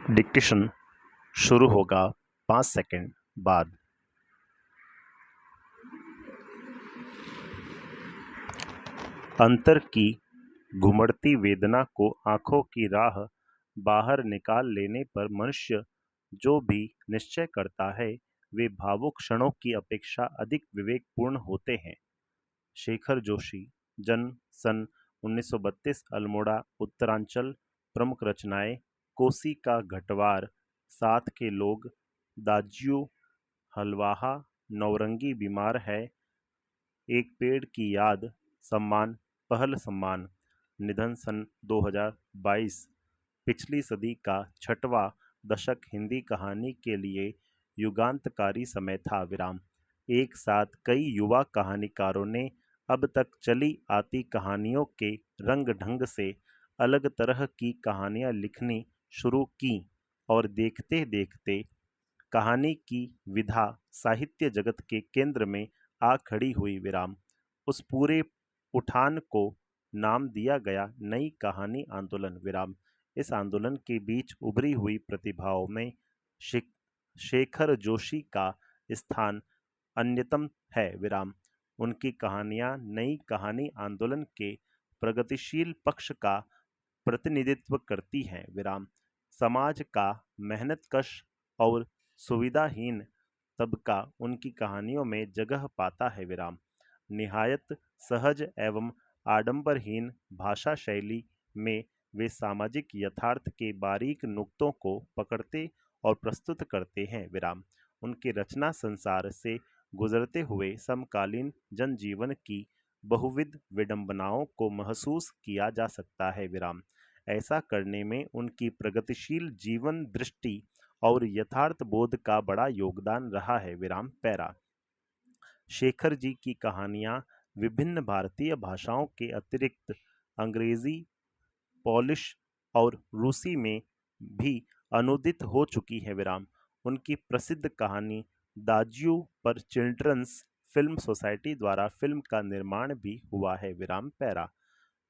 Dictation शुरू होगा 5 second बाद। अंतर की घुमड़ती वेदना को आंखों की राह बाहर निकाल लेने पर मनुष्य जो भी निश्चय करता है वे भावुक क्षणों की अपेक्षा अधिक विवेकपूर्ण होते हैं। शेखर जोशी, जन्म सन 1932, अल्मोड़ा, उत्तरांचल। प्रमुख रचनाएं: कोसी का घटवार, साथ के लोग, दाज्यू, हलवाहा, नौरंगी बीमार है, एक पेड़ की याद, सम्मान, पहल सम्मान। निधन सन 2022। पिछली सदी का छठवां दशक हिंदी कहानी के लिए युगांतकारी समय था। एक साथ कई युवा कहानीकारों ने अब तक चली आती कहानियों के रंग ढंग से अलग तरह की कहानियां लिखनी शुरू की और देखते देखते कहानी की विधा साहित्य जगत के केंद्र में आ खड़ी हुई। उस पूरे उठान को नाम दिया गया नई कहानी आंदोलन। इस आंदोलन के बीच उभरी हुई प्रतिभाओं में शेखर जोशी का स्थान अन्यतम है। उनकी कहानियां नई कहानी आंदोलन के प्रगतिशील पक्ष का प्रतिनिधित्व करती हैं। समाज का मेहनतकश और सुविधाहीन तबका उनकी कहानियों में जगह पाता है। निहायत सहज एवं आडंबरहीन भाषा शैली में वे सामाजिक यथार्थ के बारीक नुक्तों को पकड़ते और प्रस्तुत करते हैं। उनके रचना संसार से गुजरते हुए समकालीन जनजीवन की बहुविध विडंबनाओं को महसूस किया जा सकता है। ऐसा करने में उनकी प्रगतिशील जीवन दृष्टि और यथार्थ बोध का बड़ा योगदान रहा है। पैरा शेखर जी की कहानियां विभिन्न भारतीय भाषाओं के अतिरिक्त अंग्रेजी, पोलिश और रूसी में भी अनुदित हो चुकी है। उनकी प्रसिद्ध कहानी दाज्यू पर चिल्ड्रंस फिल्म सोसाइटी द्वारा फिल्म का निर्माण भी हुआ है। पैरा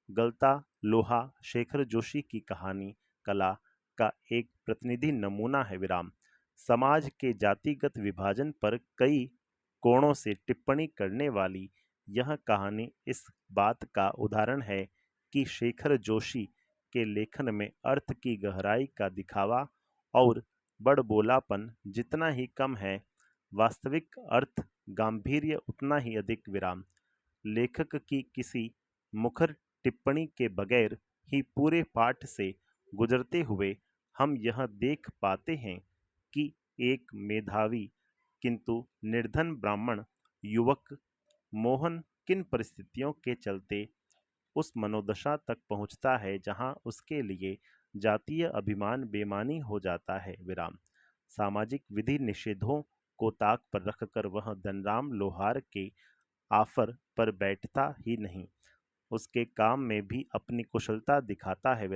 गलता लोहा शेखर जोशी की कहानी कला का एक प्रतिनिधि नमूना है। समाज के जातिगत विभाजन पर कई कोणों से टिप्पणी करने वाली यह कहानी इस बात का उदाहरण है कि शेखर जोशी के लेखन में अर्थ की गहराई का दिखावा और बड़बोलापन जितना ही कम है, वास्तविक अर्थ गांधीर्य उतना ही अधिक। लेखक की किसी मुखर टिप्पणी के बगैर ही पूरे पाठ से गुजरते हुए हम यह देख पाते हैं कि एक मेधावी किंतु निर्धन ब्राह्मण युवक मोहन किन परिस्थितियों के चलते उस मनोदशा तक पहुंचता है जहां उसके लिए जातीय अभिमान बेमानी हो जाता है। सामाजिक विधि निषेधों को ताक पर रखकर वह धनराम लोहार के आफर पर बैठता ही नहीं, उसके काम में भी अपनी कुशलता दिखाता है।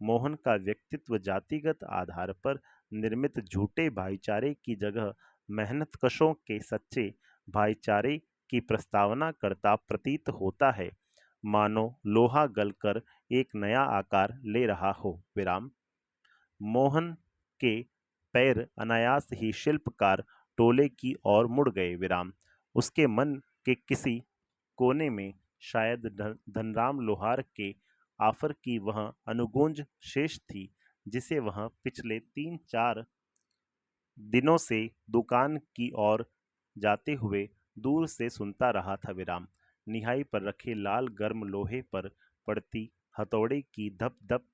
मोहन का व्यक्तित्व जातिगत आधार पर निर्मित झूठे भाईचारे की जगह मेहनतकशों के सच्चे भाईचारे की प्रस्तावना करता प्रतीत होता है, मानो लोहा गलकर एक नया आकार ले रहा हो। मोहन के पैर अनायास ही शिल्पकार टोले की ओर मुड़ गए। उसके मन के किसी कोने में शायद धनराम लोहार के आफर की वह अनुगूंज शेष थी जिसे वह पिछले 3-4 दिनों से दुकान की ओर जाते हुए दूर से सुनता रहा था। निहाई पर रखे लाल गर्म लोहे पर पड़ती हथौड़े की धप धप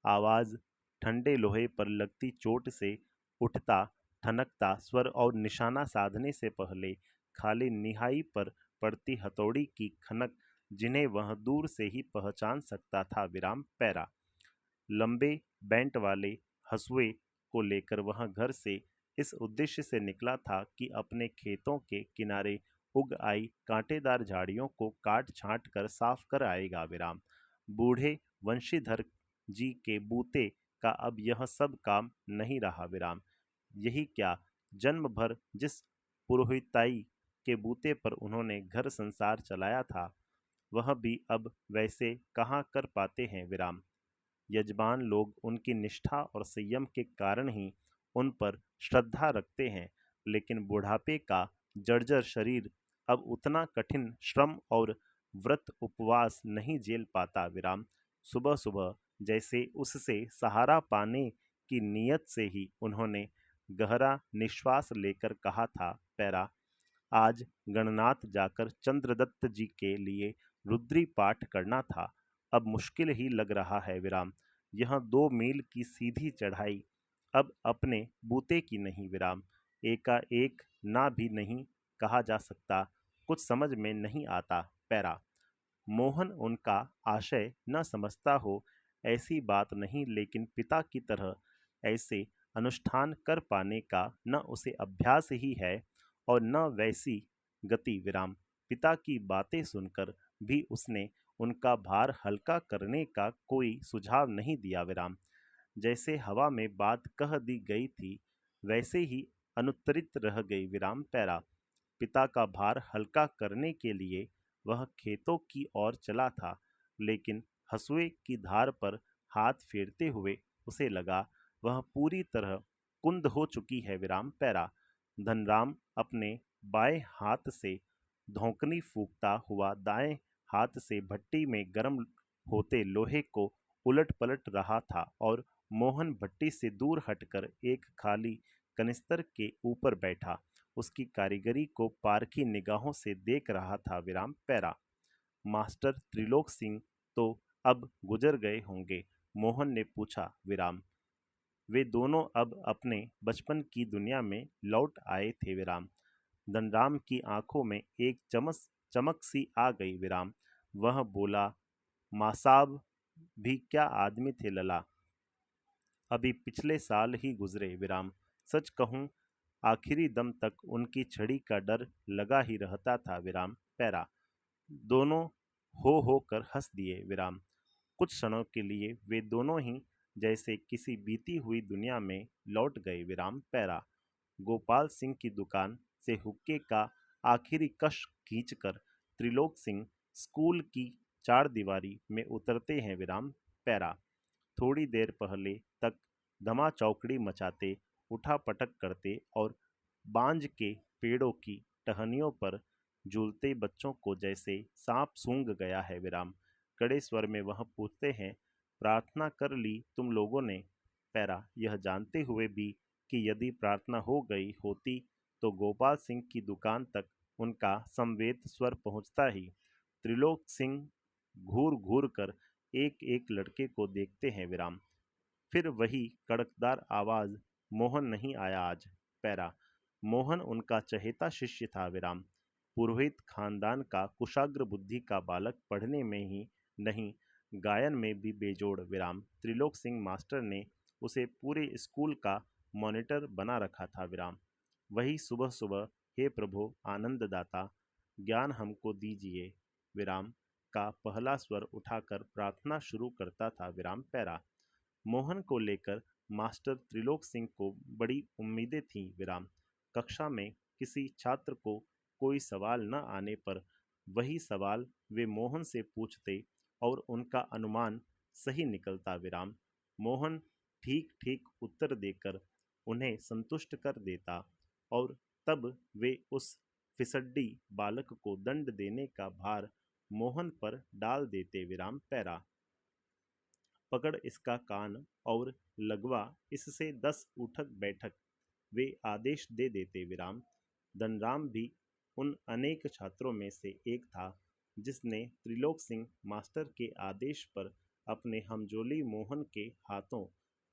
आवाज, ठंडे लोहे पर लगती चोट से उठता ठनकता स्वर और निशाना साधने से पहले खाली निहाई पर पड़ती हथौड़ी की खनक, जिन्हें वह दूर से ही पहचान सकता था। पैरा लंबे बैंट वाले हसुए को लेकर वह घर से इस उद्देश्य से निकला था कि अपने खेतों के किनारे उग आई कांटेदार झाड़ियों को काट छांट कर साफ कर आएगा। बूढ़े वंशीधर जी के बूते का अब यह सब काम नहीं रहा। यही क्या, जन्म भर जिस पुरोहिताई के बूते पर उन्होंने घर संसार चलाया था, वह भी अब वैसे कहाँ कर पाते हैं। यजमान लोग उनकी निष्ठा और संयम के कारण ही उन पर श्रद्धा रखते हैं, लेकिन बुढ़ापे का जर्जर शरीर अब उतना कठिन श्रम और व्रत उपवास नहीं झेल पाता। विराम। सुबह सुबह जैसे उससे सहारा पाने की नीयत से ही उन्होंने गहरा निश्वास लेकर कहा था, पैरा, आज गणनाथ जाकर चंद्रदत्त जी के लिए रुद्री पाठ करना था। अब मुश्किल ही लग रहा है। विराम। यह 2 मील की सीधी चढ़ाई अब अपने बूते की नहीं। विराम। एकाएक ना भी नहीं कहा जा सकता, कुछ समझ में नहीं आता। पैरा। मोहन उनका आशय न समझता हो ऐसी बात नहीं, लेकिन पिता की तरह ऐसे अनुष्ठान कर पाने का न उसे अभ्यास ही है और न वैसी गति। विराम। पिता की बातें सुनकर भी उसने उनका भार हल्का करने का कोई सुझाव नहीं दिया। विराम। जैसे हवा में बात कह दी गई थी वैसे ही अनुत्तरित रह गई। विराम। पैरा। पिता का भार हल्का करने के लिए वह खेतों की ओर चला था, लेकिन हंसुए की धार पर हाथ फेरते हुए उसे लगा वह पूरी तरह कुंद हो चुकी है। विराम। पैरा। धनराम अपने बाएं हाथ से धौंकनी फूंकता हुआ दाएं हाथ से भट्टी में गर्म होते लोहे को उलट पलट रहा था और मोहन भट्टी से दूर हटकर एक खाली कनिस्तर के ऊपर बैठा उसकी कारीगरी को पारखी निगाहों से देख रहा था। विराम। पैरा। मास्टर त्रिलोक सिंह तो अब गुजर गए होंगे, मोहन ने पूछा। विराम। वे दोनों अब अपने बचपन की दुनिया में लौट आए थे। विराम। धनराम की आंखों में एक चमक सी आ गई। विराम। वह बोला, मासाब भी क्या आदमी थे लला, अभी पिछले साल ही गुजरे। विराम। सच कहूं, आखिरी दम तक उनकी छड़ी का डर लगा ही रहता था। विराम। पैरा। दोनों हो कर हंस दिए। विराम। कुछ क्षणों के लिए वे दोनों ही जैसे किसी बीती हुई दुनिया में लौट गए। विराम। पैरा। गोपाल सिंह की दुकान से हुक्के का आखिरी कश खींचकर त्रिलोक सिंह स्कूल की चार दीवारी में उतरते हैं। विराम। पैरा। थोड़ी देर पहले तक धमा चौकड़ी मचाते, उठापटक करते और बांज के पेड़ों की टहनियों पर झूलते बच्चों को जैसे सांप सूंघ गया है। विराम। कड़े स्वर में वह पूछते हैं, प्रार्थना कर ली तुम लोगों ने? पैरा। यह जानते हुए भी कि यदि प्रार्थना हो गई होती तो गोपाल सिंह की दुकान तक उनका समवेत स्वर पहुंचता ही। त्रिलोक सिंह घूर घूर कर एक एक लड़के को देखते हैं। विराम। फिर वही कड़कदार आवाज, मोहन नहीं आया आज। पैरा। मोहन उनका चहेता शिष्य था। विराम। पुरोहित खानदान का कुशाग्र बुद्धि का बालक, पढ़ने में ही नहीं गायन में भी बेजोड़। विराम। त्रिलोक सिंह मास्टर ने उसे पूरे स्कूल का मॉनिटर बना रखा था। विराम। वही सुबह सुबह, हे प्रभु आनंददाता, ज्ञान हमको दीजिए, विराम, का पहला स्वर उठाकर प्रार्थना शुरू करता था। विराम। पैरा। मोहन को लेकर मास्टर त्रिलोक सिंह को बड़ी उम्मीदें थीं। विराम। कक्षा में किसी छात्र को कोई सवाल न आने पर वही सवाल वे मोहन से पूछते और उनका अनुमान सही निकलता। विराम। मोहन ठीक ठीक उत्तर देकर उन्हें संतुष्ट कर देता और तब वे उस फिसड्डी बालक को दंड देने का भार मोहन पर डाल देते। विराम। पैरा। पकड़ इसका कान और लगवा इससे 10 उठक बैठक, वे आदेश दे देते। विराम। धनराम भी उन अनेक छात्रों में से एक था जिसने त्रिलोक सिंह मास्टर के आदेश पर अपने हमजोली मोहन के हाथों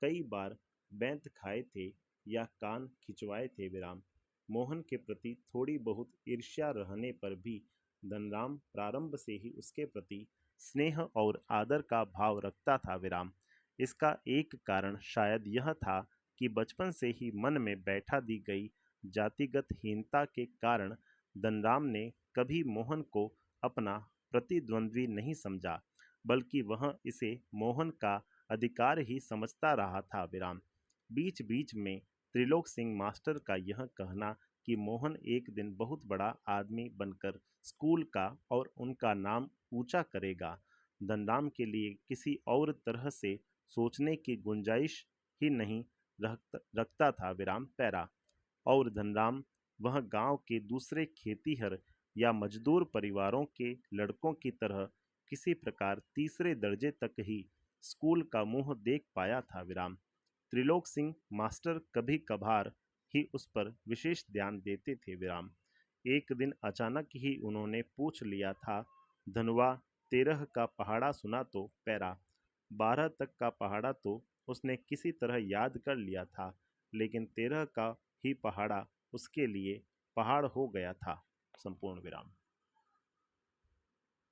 कई बार बैंत खाए थे या कान खिंचवाए थे। विराम। मोहन के प्रति थोड़ी बहुत ईर्ष्या रहने पर भी धनराम प्रारंभ से ही उसके प्रति स्नेह और आदर का भाव रखता था। विराम। इसका एक कारण शायद यह था कि बचपन से ही मन में बैठा दी गई जातिगत हीनता के कारण धनराम ने कभी मोहन को अपना प्रतिद्वंद्वी नहीं समझा, बल्कि वह इसे मोहन का अधिकार ही समझता रहा था। विराम। बीच बीच में त्रिलोक सिंह मास्टर का यह कहना कि मोहन एक दिन बहुत बड़ा आदमी बनकर स्कूल का और उनका नाम ऊंचा करेगा, धनराम के लिए किसी और तरह से सोचने की गुंजाइश ही नहीं रखता था विराम पैरा। और धनराम, वह गांव के दूसरे खेतीहर या मजदूर परिवारों के लड़कों की तरह किसी प्रकार तीसरे दर्जे तक ही स्कूल का मुंह देख पाया था विराम। त्रिलोक सिंह मास्टर कभी कभार ही उस पर विशेष ध्यान देते थे विराम। एक दिन अचानक ही उन्होंने पूछ लिया था, धनवा, 13 का पहाड़ा सुना तो पैरा? 12 तक का पहाड़ा तो उसने किसी तरह याद कर लिया था, लेकिन 13 का ही पहाड़ा उसके लिए पहाड़ हो गया था। संपूर्ण विराम।